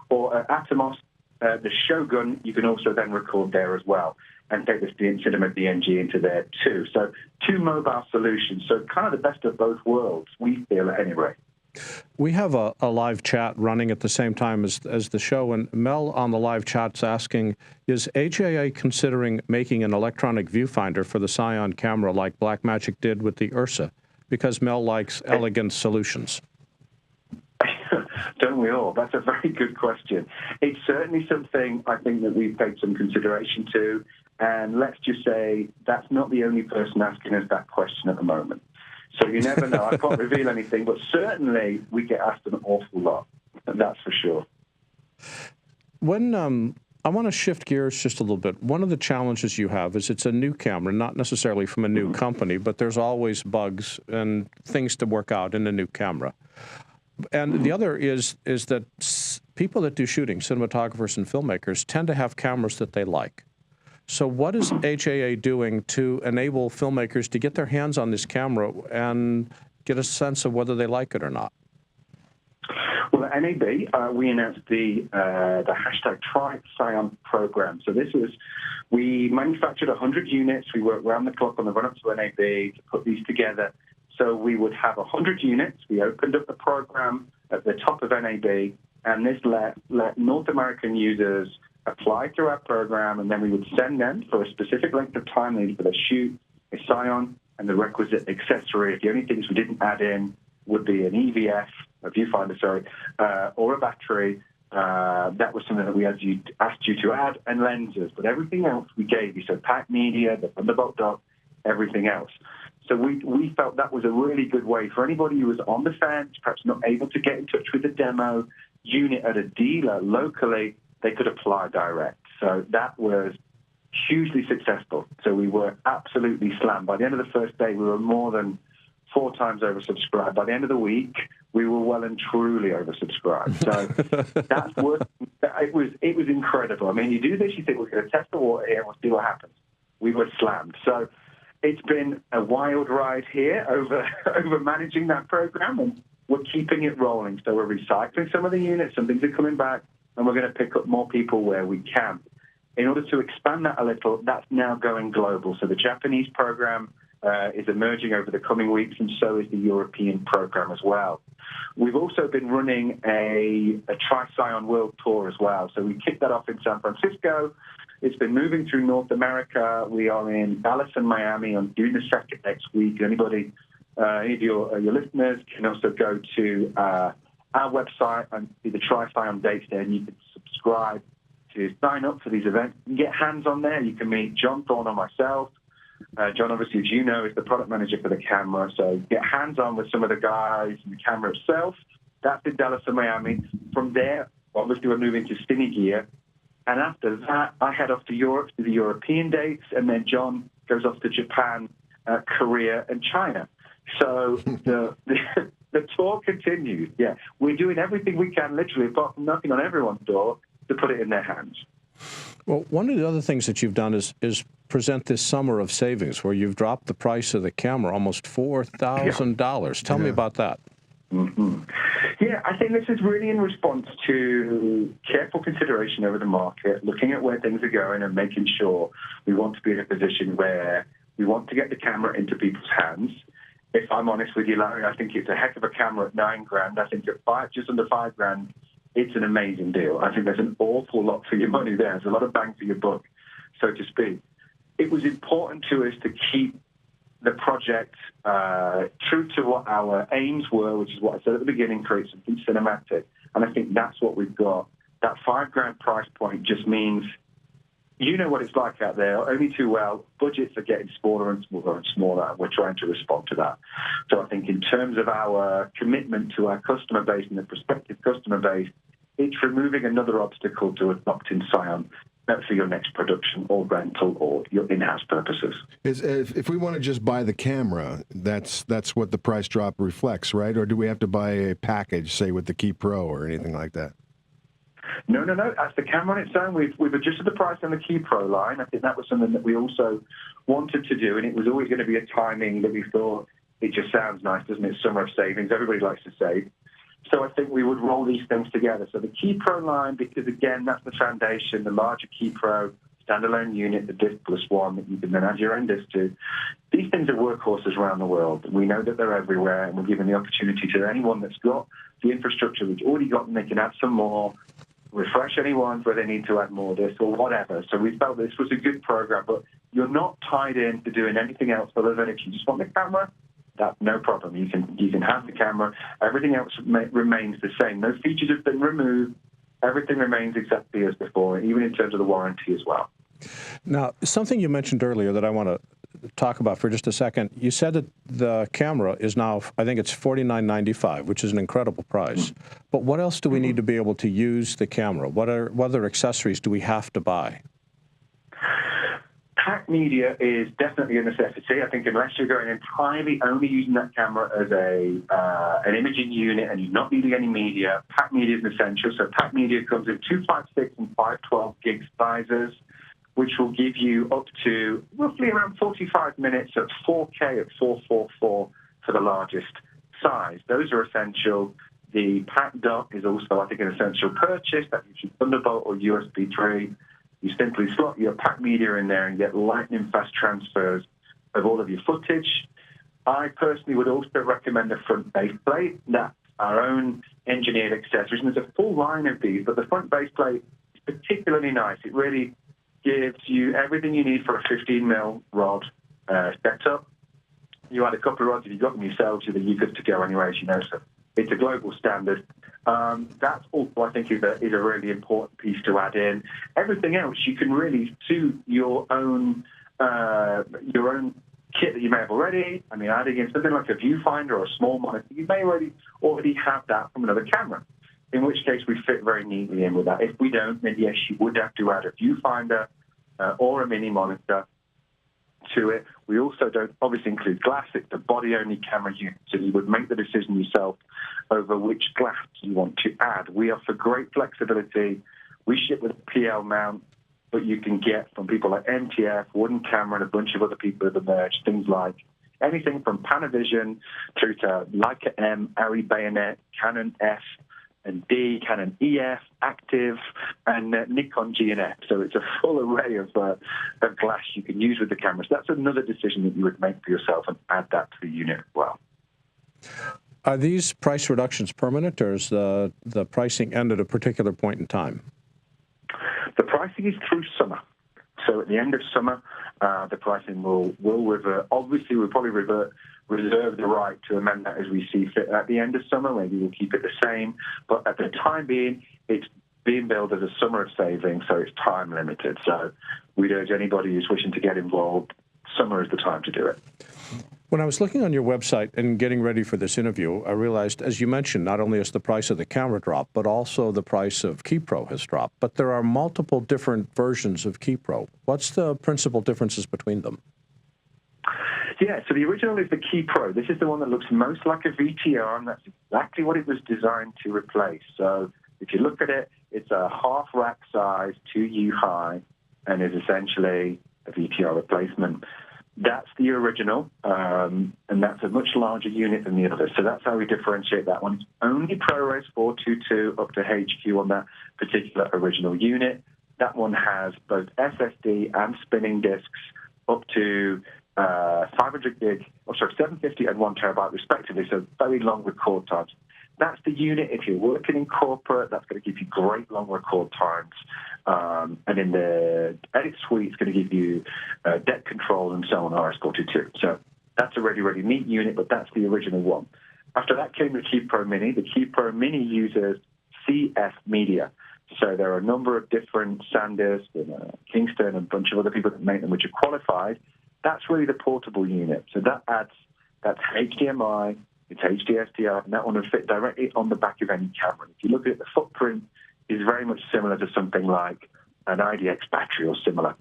or Atomos, the Shogun. You can also then record there as well and take this Cinema DNG into there too. So two mobile solutions. So kind of the best of both worlds, we feel at any rate. We have a live chat running at the same time as the show, and Mel on the live chat's asking, is AJA considering making an electronic viewfinder for the CION camera like Blackmagic did with the Ursa? Because Mel likes elegant solutions. Don't we all? That's a very good question. It's certainly something I think that we've paid some consideration to, and let's just say that's not the only person asking us that question at the moment. So you never know. I can't reveal anything, but certainly we get asked an awful lot, and that's for sure. When I want to shift gears just a little bit. One of the challenges you have is it's a new camera, not necessarily from a new company, but there's always bugs and things to work out in a new camera. And the other is that people that do shooting, cinematographers and filmmakers, tend to have cameras that they like. So what is HAA doing to enable filmmakers to get their hands on this camera and get a sense of whether they like it or not? Well, at NAB, we announced the hashtag Try CION program. So we manufactured 100 units. We worked round the clock on the run-up to NAB to put these together. So we would have 100 units. We opened up the program at the top of NAB, and this let North American users apply to our program, and then we would send them for a specific length of time they needed for their shoot, a CION, and the requisite accessory. The only things we didn't add in would be an EVF, a viewfinder, or a battery. That was something that we asked you to add, and lenses. But everything else we gave you, so pack media, the Thunderbolt dock, everything else. So we felt that was a really good way for anybody who was on the fence, perhaps not able to get in touch with the demo unit at a dealer locally, they could apply direct. So that was hugely successful. So we were absolutely slammed. By the end of the first day, we were more than 4 times oversubscribed. By the end of the week, we were well and truly oversubscribed. So that's what it was incredible. I mean, you do this, you think we're going to test the water here and we'll see what happens. We were slammed. So it's been a wild ride here over managing that program, and we're keeping it rolling. So we're recycling some of the units, some things are coming back, and we're going to pick up more people where we can. In order to expand that a little, that's now going global. So the Japanese program is emerging over the coming weeks, and so is the European program as well. We've also been running a Try CION World Tour as well. So we kicked that off in San Francisco. It's been moving through North America. We are in Dallas and Miami. I'm doing the second next week. Anybody, any of your listeners can also go to our website and see the Try CION dates there, and you can subscribe to sign up for these events. You can get hands on there. You can meet John Thorne or myself. John, obviously, as you know, is the product manager for the camera. So get hands on with some of the guys and the camera itself. That's in Dallas and Miami. From there, obviously, we're moving to Cine Gear. And after that, I head off to Europe to the European dates, and then John goes off to Japan, Korea, and China. So the tour continues. Yeah, we're doing everything we can, literally, apart from knocking on everyone's door, to put it in their hands. Well, one of the other things that you've done is present this summer of savings, where you've dropped the price of the camera almost $4,000. Tell me about that. Mm-hmm. Yeah, I think this is really in response to careful consideration over the market, looking at where things are going and making sure we want to be in a position where we want to get the camera into people's hands. If I'm honest with you, Larry, I think it's a heck of a camera at $9,000. I think at just under $5,000, it's an amazing deal. I think there's an awful lot for your money there. There's a lot of bang for your buck, so to speak. it was important to us to keep the project true to what our aims were, which is what I said at the beginning, create something cinematic. And I think that's what we've got. That $5,000 price point just means, you know what it's like out there, only too well. Budgets are getting smaller and smaller and smaller, and we're trying to respond to that. So I think in terms of our commitment to our customer base and the prospective customer base, it's removing another obstacle to adopting CION for your next production or rental or your in-house purposes. If we want to just buy the camera, that's what the price drop reflects, right? Or do we have to buy a package, say with the Key Pro or anything like that? No. As the camera on its own, we've adjusted the price on the Key Pro line. I think that was something that we also wanted to do, and it was always going to be a timing that we thought, it just sounds nice, doesn't it? Summer of savings. Everybody likes to save. So I think we would roll these things together. So the Key Pro line, because again, that's the foundation, the larger Key Pro standalone unit, the disc plus one that you can then add your own disc to. These things are workhorses around the world. We know that they're everywhere, and we're giving the opportunity to anyone that's got the infrastructure, which already got them, they can add some more, refresh any ones where they need to add more discs or whatever. So we felt this was a good program, but you're not tied in to doing anything else other than if you just want the camera, that's no problem. You can have the camera. Everything else remains the same. No features have been removed. Everything remains exactly as before, even in terms of the warranty as well. Now, something you mentioned earlier that I want to talk about for just a second. You said that the camera is now, I think it's $49.95, which is an incredible price. But what else do we need to be able to use the camera? What other accessories do we have to buy? Pack media is definitely a necessity. I think unless you're going entirely only using that camera as an imaging unit and you're not needing any media, pack media is essential. So pack media comes in 256 and 512 gig sizes, which will give you up to roughly around 45 minutes at 4K at 444 for the largest size. Those are essential. The pack dock is also, I think, an essential purchase. That gives you Thunderbolt or USB 3. You simply slot your pack media in there and get lightning fast transfers of all of your footage. I personally would also recommend a front base plate. That's our own engineered accessories. And there's a full line of these, but the front base plate is particularly nice. It really gives you everything you need for a 15mm rod setup. You add a couple of rods, if you've got them yourselves, you're good to go anyway, as you know. So it's a global standard. That's also, I think, is a really important piece to add in. Everything else you can really suit your own kit that you may have already. I mean, adding in something like a viewfinder or a small monitor, you may already have that from another camera, in which case we fit very neatly in with that. If we don't, then yes, you would have to add a viewfinder or a mini monitor to it. We also don't obviously include glass. It's a body-only camera unit, so you would make the decision yourself over which glass you want to add. We offer great flexibility. We ship with a PL mount, but you can get from people like MTF, Wooden Camera, and a bunch of other people that have emerged, things like anything from Panavision through to Leica M, Arri Bayonet, Canon F and D, Canon EF, Active, and Nikon G and F. So it's a full array of glass you can use with the cameras. That's another decision that you would make for yourself and add that to the unit as well. Are these price reductions permanent, or is the pricing end at a particular point in time? The pricing is through summer. So at the end of summer, the pricing will revert. Obviously, we'll probably reserve the right to amend that as we see fit at the end of summer. Maybe we'll keep it the same. But at the time being, it's being billed as a summer of savings, so it's time limited. So we'd urge anybody who's wishing to get involved, summer is the time to do it. When I was looking on your website and getting ready for this interview, I realized, as you mentioned, not only has the price of the camera dropped, but also the price of Key Pro has dropped. But there are multiple different versions of Key Pro. What's the principal differences between them? Yeah, so the original is the Key Pro. This is the one that looks most like a VTR, and that's exactly what it was designed to replace. So if you look at it, it's a half rack size, 2U high, and is essentially a VTR replacement. That's the original, and that's a much larger unit than the other. So that's how we differentiate that one. It's only ProRes 422 up to HQ on that particular original unit. That one has both SSD and spinning disks up to 750 and 1 terabyte respectively, so very long record times. That's the unit. If you're working in corporate, that's going to give you great long record times. And in the edit suite, it's going to give you deck control and so on, RS-422. So that's a really neat unit, but that's the original one. After that came the Key Pro Mini. The Key Pro Mini uses CF media. So there are a number of different Sandisk and Kingston and a bunch of other people that make them, which are qualified. That's really the portable unit. So that's HDMI, it's HD SDR, and that one will fit directly on the back of any camera. If you look at it, the footprint is very much similar to something like an IDX battery or similar.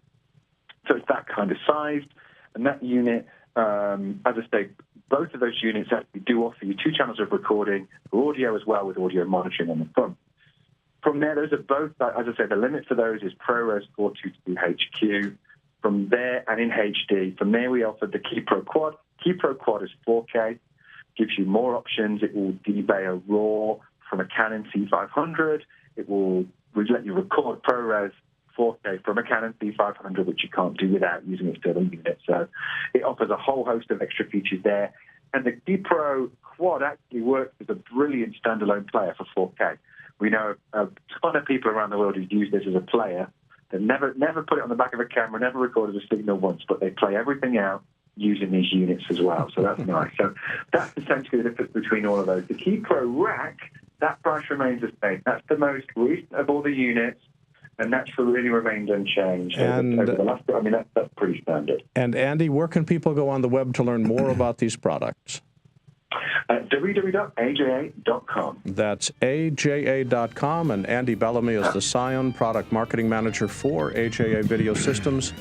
So it's that kind of size. And that unit, as I say, both of those units actually do offer you 2 channels of recording, audio as well, with audio monitoring on the front. From there, those are both, as I said, the limit for those is ProRes 422 HQ. From there, and in HD, from there we offered the Key Pro Quad. Key Pro Quad is 4K, gives you more options. It will debay a RAW from a Canon C500. It will let you record ProRes 4K from a Canon C500, which you can't do without using a film unit. So it offers a whole host of extra features there. And the Key Pro Quad actually works as a brilliant standalone player for 4K. We know a ton of people around the world who use this as a player. They never put it on the back of a camera, never recorded a signal once, but they play everything out using these units as well. So that's nice. So that's essentially the difference between all of those. The Key Pro Rack, that price remains the same. That's the most recent of all the units, and that's really remained unchanged over the last. I mean, that's pretty standard. And Andy, where can people go on the web to learn more about these products? www.aja.com. That's aja.com, and Andy Bellamy is the CION Product Marketing Manager for AJA Video Systems.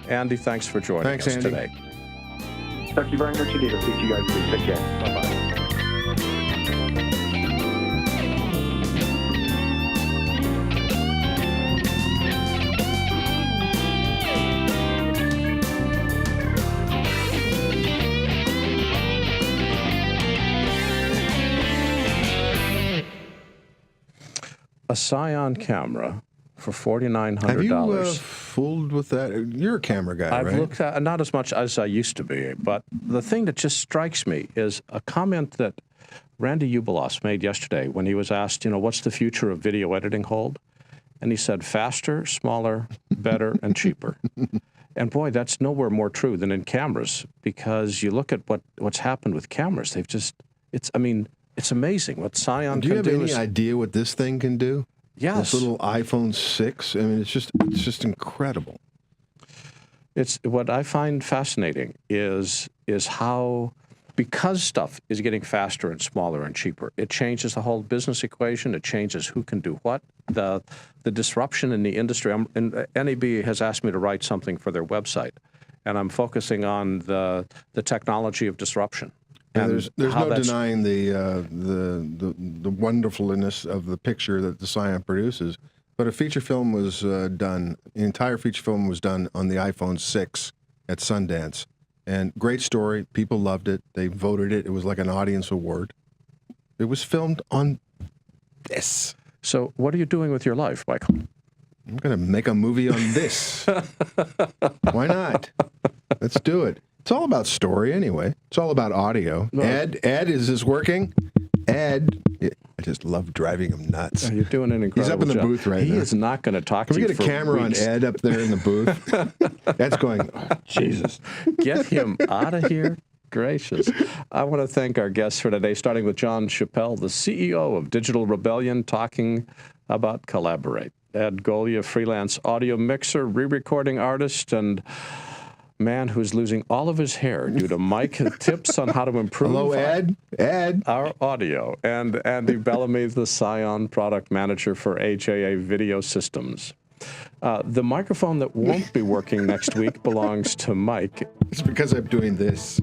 Andy, thanks for joining us today. Thank you very much indeed. I'll see you guys soon. Take care. Bye-bye. A CION camera for $4,900. Have you fooled with that? You're a camera guy, right? I've looked at, not as much as I used to be, but the thing that just strikes me is a comment that Randy Ubilos made yesterday when he was asked, what's the future of video editing hold? And he said, faster, smaller, better, and cheaper. And boy, that's nowhere more true than in cameras, because you look at what's happened with cameras. They've just, it's amazing what CION can do. Do you have any idea what this thing can do? Yes. This little iPhone 6. I mean, it's just incredible. It's what I find fascinating is how, because stuff is getting faster and smaller and cheaper, it changes the whole business equation. It changes who can do what. The disruption in the industry. And NAB has asked me to write something for their website, and I'm focusing on the technology of disruption. And there's no denying the wonderfulness of the picture that the CION produces. But a feature film was done, the entire feature film was done on the iPhone 6 at Sundance. And great story. People loved it. They voted it. It was like an audience award. It was filmed on this. So what are you doing with your life, Michael? I'm going to make a movie on this. Why not? Let's do it. It's all about story anyway. It's all about audio. No. Ed, is this working? Ed, I just love driving him nuts. You're doing an incredible job. He's up in the booth right now. He is not going to talk to you for weeks. Can we get a camera on Ed up there in the booth? Ed's going, oh, Jesus. Get him out of here. Gracious. I want to thank our guests for today, starting with Jon Chappell, the CEO of Digital Rebellion, talking about Kollaborate. Ed Golya, freelance audio mixer, re-recording artist, and man who's losing all of his hair due to mic tips on how to improve our audio. And Andy Bellamy, the CION Product Manager for AJA Video Systems. The microphone that won't be working next week belongs to Mike. It's because I'm doing this.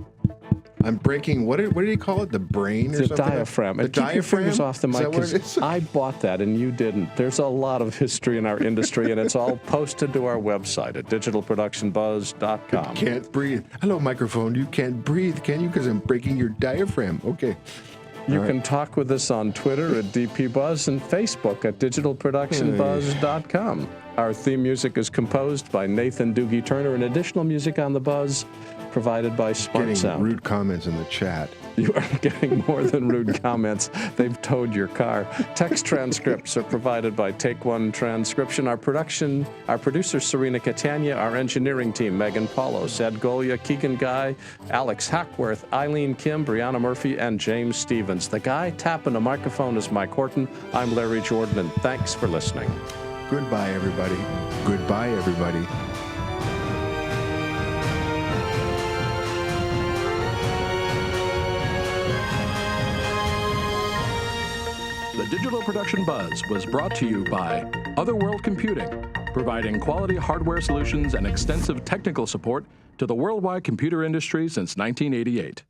I'm breaking, what did he call it? The brain or something? The diaphragm. The keep diaphragm? Your fingers off the mic, because I bought that and you didn't. There's a lot of history in our industry, and it's all posted to our website at digitalproductionbuzz.com. You can't breathe. Hello, microphone. You can't breathe, can you? Because I'm breaking your diaphragm. Okay. You can talk with us on Twitter at DPBuzz and Facebook at digitalproductionbuzz.com. Our theme music is composed by Nathan Doogie Turner, and additional music on The Buzz provided by Smart Getting Sound. rude comments in the chat. You are getting more than rude comments. They've towed your car. Text transcripts are provided by Take One Transcription. Our producer, Serena Catania. Our engineering team, Megan Paulos, Ed Golya, Keegan Guy, Alex Hackworth, Eileen Kim, Brianna Murphy, and James Stevens. The guy tapping the microphone is Mike Horton. I'm Larry Jordan, and thanks for listening. Goodbye, everybody. Goodbye, everybody. The Digital Production Buzz was brought to you by Otherworld Computing, providing quality hardware solutions and extensive technical support to the worldwide computer industry since 1988.